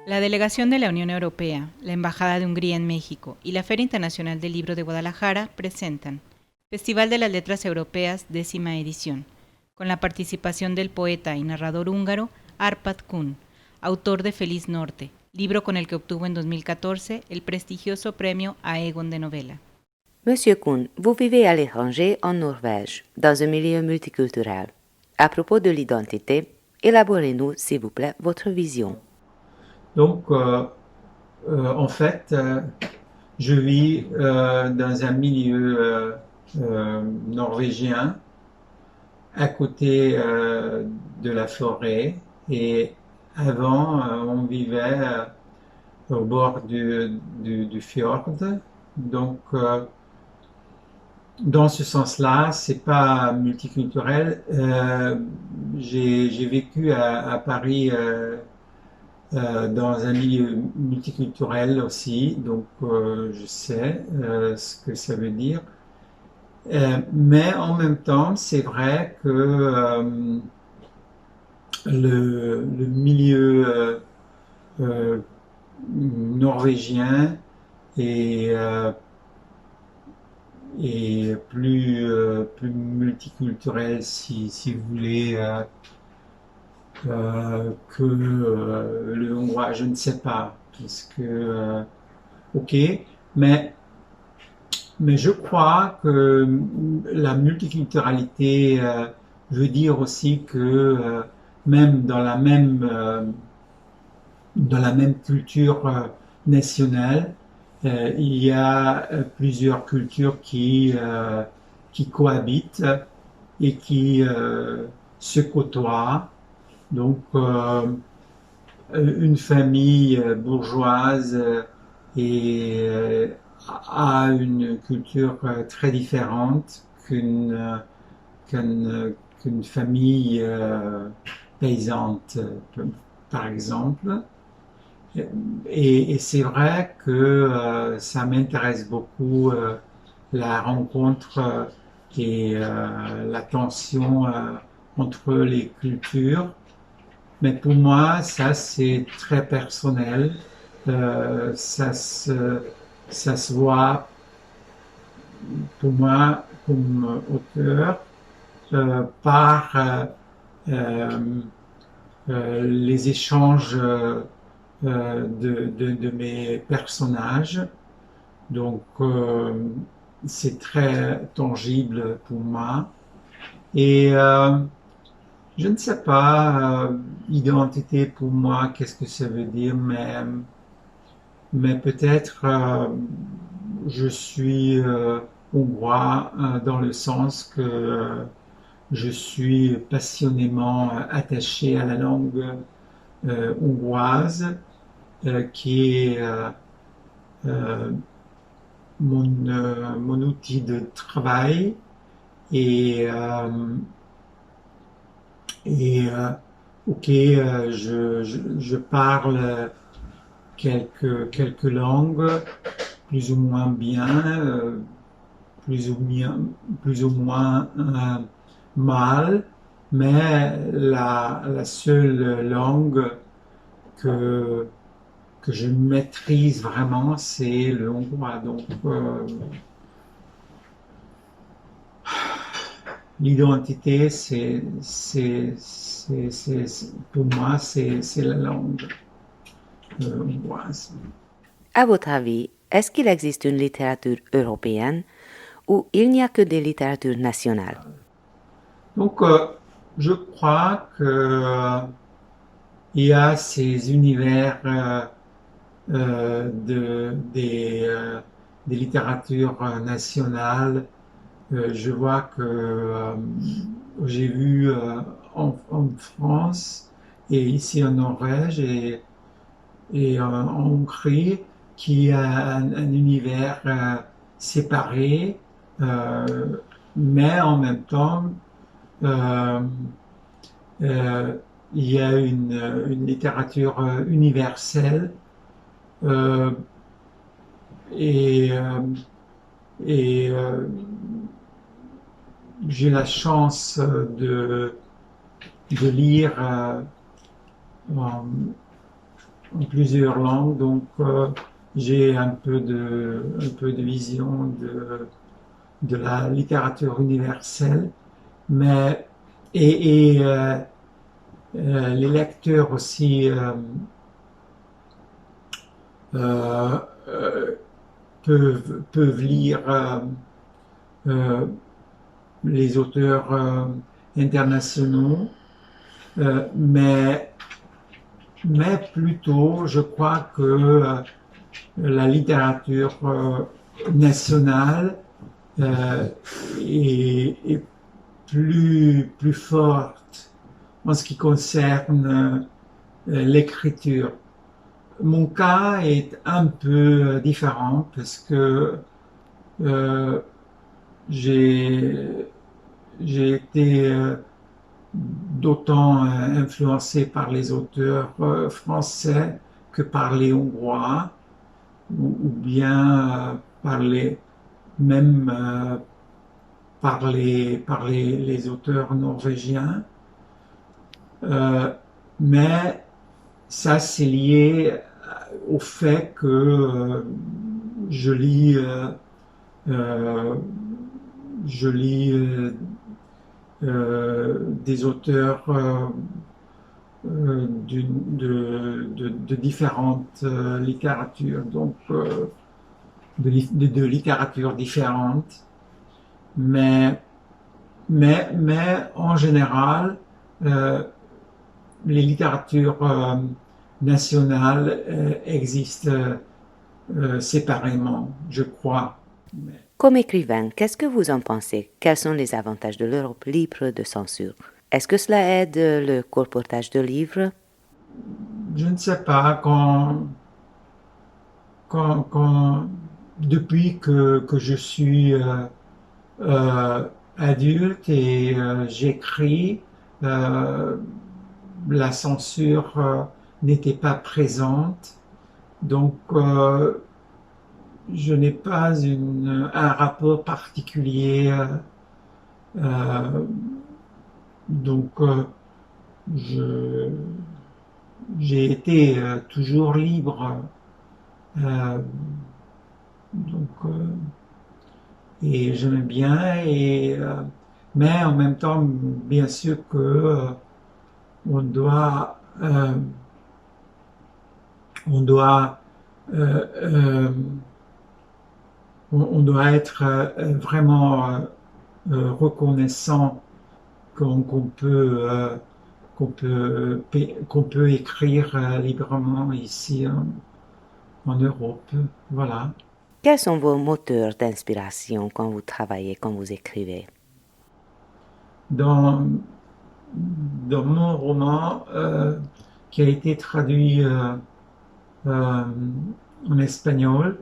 La delegación de la Unión Europea, la Embajada de Hungría en México y la Feria Internacional del Libro de Guadalajara presentan Festival de las Letras Europeas, 10ª edición, con la participación del poeta y narrador húngaro Árpád Kun, autor de Feliz Norte, libro con el que obtuvo en 2014 el prestigioso premio Aegon de novela. Monsieur Kun, vous vivez à l'étranger en Norvège, dans un milieu multiculturel. À propos de l'identité, élaborez-nous, s'il vous plaît, votre vision. Donc, en fait, je vis dans un milieu norvégien, à côté de la forêt, et avant, on vivait au bord du fjord. Donc, dans ce sens-là, c'est pas multiculturel. J'ai vécu à Paris dans un milieu multiculturel aussi, donc je sais ce que ça veut dire. Mais en même temps, c'est vrai que le milieu norvégien est, plus multiculturel, si vous voulez, que le hongrois, je ne sais pas, parce que, ok, mais je crois que la multiculturalité veut dire aussi que même dans la même culture nationale, il y a plusieurs cultures qui cohabitent et qui se côtoient. Donc, une famille bourgeoise a une culture très différente qu'une famille paysante, par exemple. Et c'est vrai que ça m'intéresse beaucoup la rencontre et la tension entre les cultures. Mais pour moi, ça c'est très personnel. Ça se voit pour moi comme auteur par les échanges de mes personnages. Donc c'est très tangible pour moi. Et je ne sais pas, identité pour moi, qu'est-ce que ça veut dire, mais peut-être je suis hongrois dans le sens que je suis passionnément attaché à la langue hongroise, qui est mon outil de travail et ok, je parle quelques langues, plus ou moins bien, plus ou moins mal, mais la seule langue que je maîtrise vraiment, c'est le hongrois. Donc, l'identité, pour moi, c'est la langue hongroise. À votre avis, est-ce qu'il existe une littérature européenne ou il n'y a que des littératures nationales? Donc, je crois que il y a ces univers des littératures nationales. Je vois que j'ai vu en France et ici en Norvège et en Hongrie qui a un univers séparé, mais en même temps il y a une littérature universelle et et j'ai la chance de lire en, en plusieurs langues, donc j'ai un peu de vision de la littérature universelle, mais les lecteurs aussi euh, euh, peuvent lire euh, les auteurs internationaux, euh, mais, mais plutôt, je crois que la littérature nationale est plus forte en ce qui concerne l'écriture. Mon cas est un peu différent parce que euh, j'ai j'ai été d'autant influencé par les auteurs français que par les Hongrois ou bien par les même les auteurs norvégiens. Euh, mais ça, c'est lié au fait que je lis, euh, euh, je lis des auteurs de différentes littératures, donc de littératures différentes, mais, mais en général, euh, les littératures nationales existent séparément, je crois. Mais Comme écrivain, qu'est-ce que vous en pensez? Quels sont les avantages de l'Europe libre de censure? Est-ce que cela aide le colportage de livres? je ne sais pas, quand depuis que je suis euh, adulte et j'écris, euh, la censure n'était pas présente. Donc, je n'ai pas un rapport particulier. Euh, donc, je, j'ai été toujours libre. Euh, donc, et j'aimais bien. Mais en même temps, bien sûr que on doit, euh, on doit, euh, euh, on doit être vraiment reconnaissant qu'on peut qu'on peut écrire librement ici en Europe. Voilà. Quels sont vos moteurs d'inspiration quand vous travaillez, quand vous écrivez? Dans dans mon roman qui a été traduit euh, en espagnol,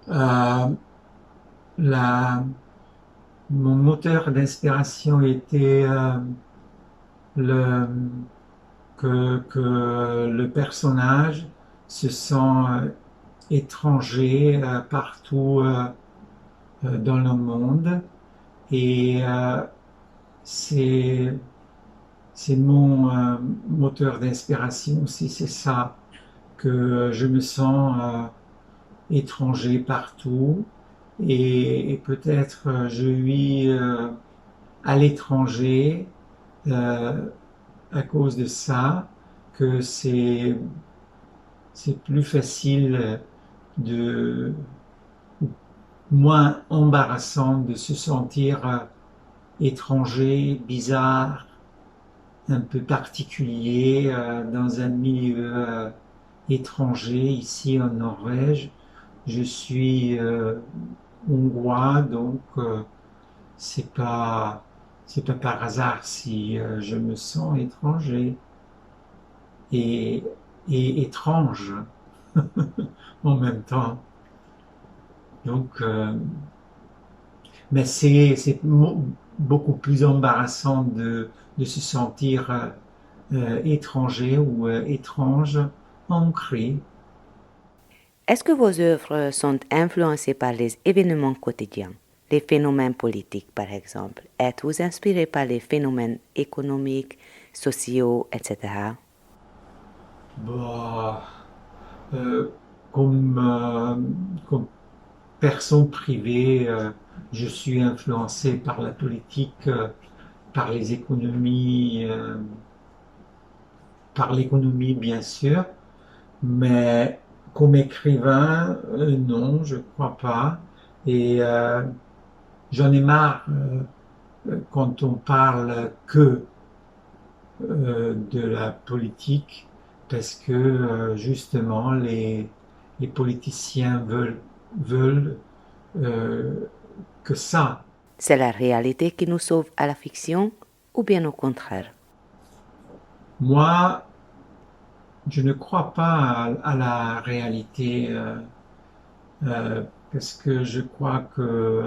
euh, la mon moteur d'inspiration était le, que le personnage se sent étranger partout dans le monde et c'est c'est mon moteur d'inspiration aussi, c'est ça, que je me sens étranger partout et peut-être je vis à l'étranger euh, à cause de ça, que c'est plus facile de moins embarrassant de se sentir étranger, bizarre, un peu particulier dans un milieu étranger ici en Norvège. Je suis hongrois, donc c'est pas c'est pas par hasard si je me sens étranger et, et étrange en même temps. Donc, mais c'est beaucoup plus embarrassant de se sentir étranger ou étrange en Hongrie. Est-ce que vos œuvres sont influencées par les événements quotidiens, les phénomènes politiques par exemple? Êtes-vous inspiré par les phénomènes économiques, sociaux, etc.? Bah, euh, comme, comme personne privée, je suis influencé par la politique, par les économies, par l'économie bien sûr, mais comme écrivain, non, je crois pas. Et j'en ai marre quand on parle que de la politique, parce que justement les politiciens veulent euh, que ça. C'est la réalité qui nous sauve à la fiction ou bien au contraire? Moi, je ne crois pas à la réalité parce que je crois que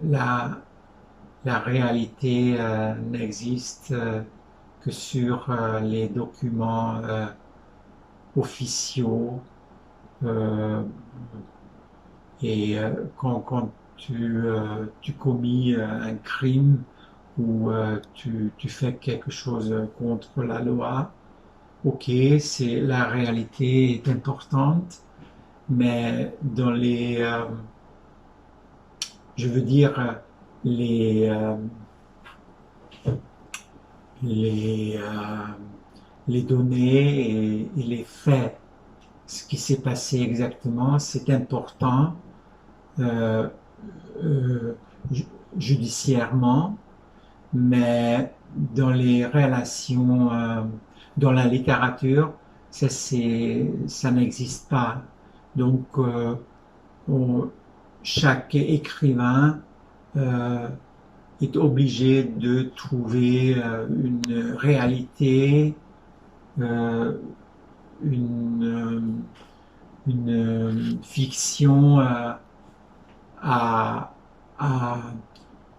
la, la réalité n'existe que sur les documents officiaux euh, et quand tu commis un crime ou tu fais quelque chose contre la loi, ok, c'est la réalité est importante, mais dans je veux dire, les, euh, les, euh, les données et les faits, ce qui s'est passé exactement, c'est important euh, euh, judiciairement, mais dans les relations, dans la littérature, ça n'existe pas. Donc, on- chaque écrivain euh, est obligé de trouver une réalité, euh, une, euh, une fiction à, à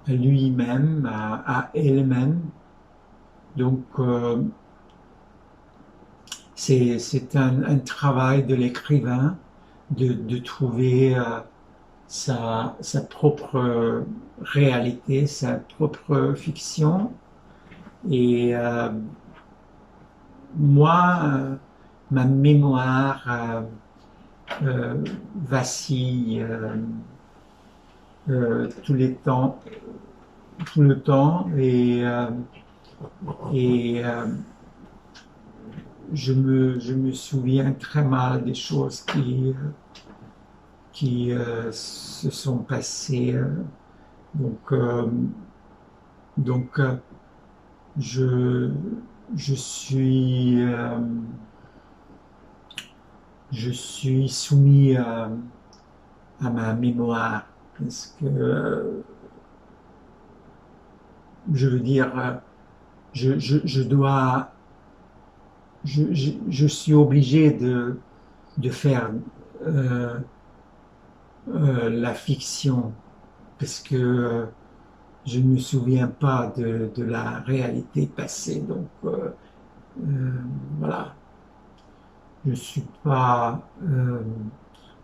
lui-même, à elle-même. Donc, c'est un travail de l'écrivain de trouver sa propre réalité, sa propre fiction. Et moi, ma mémoire vacille tous les temps, tout le temps, et je me souviens très mal des choses qui se sont passées. Donc, donc je, je suis, euh, je suis soumis à ma mémoire parce que je veux dire, je dois, je suis obligé de faire euh, la fiction parce que je ne me souviens pas de la réalité passée. Donc euh, voilà, je ne suis pas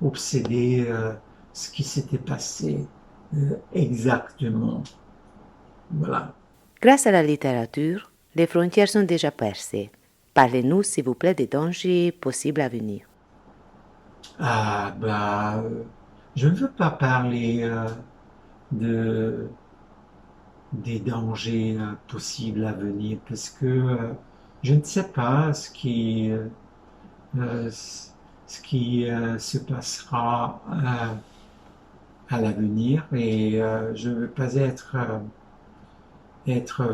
obsédé ce qui s'était passé exactement. Voilà. Grâce à la littérature, les frontières sont déjà percées. Parlez-nous, s'il vous plaît, des dangers possibles à venir. Ah bah, je ne veux pas parler de des dangers possibles à venir parce que je ne sais pas ce qui se passera à l'avenir et je ne veux pas être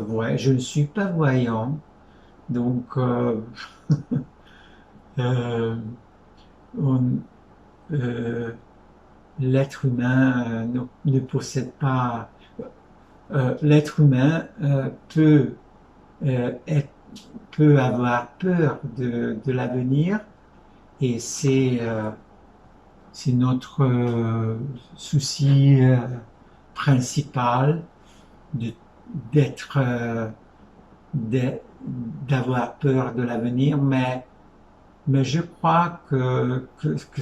voyant. Je ne suis pas voyant, donc euh, on- euh, l'être humain ne possède pas. L'être humain être, peut avoir peur de l'avenir et c'est notre souci principal de d'être d'avoir peur de l'avenir, mais mais je crois que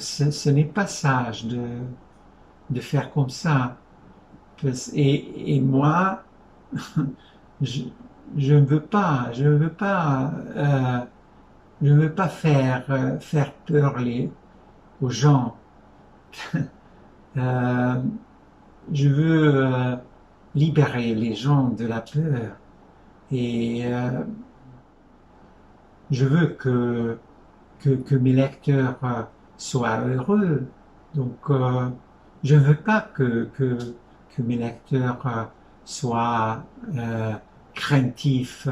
ce n'est pas sage de faire comme ça. Et moi, je, je ne veux pas, je ne veux pas faire peur aux gens. Euh, je veux libérer les gens de la peur et je veux que mes lecteurs soient heureux. Donc, je ne veux pas que mes lecteurs soient craintifs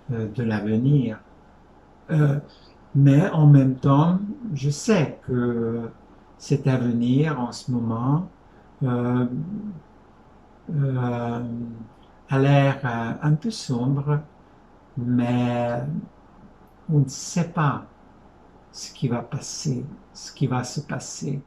de l'avenir. Euh, mais en même temps, je sais que cet avenir en ce moment euh, euh, a l'air un peu sombre, mais on ne sait pas ce qui va passer, ce qui va se passer.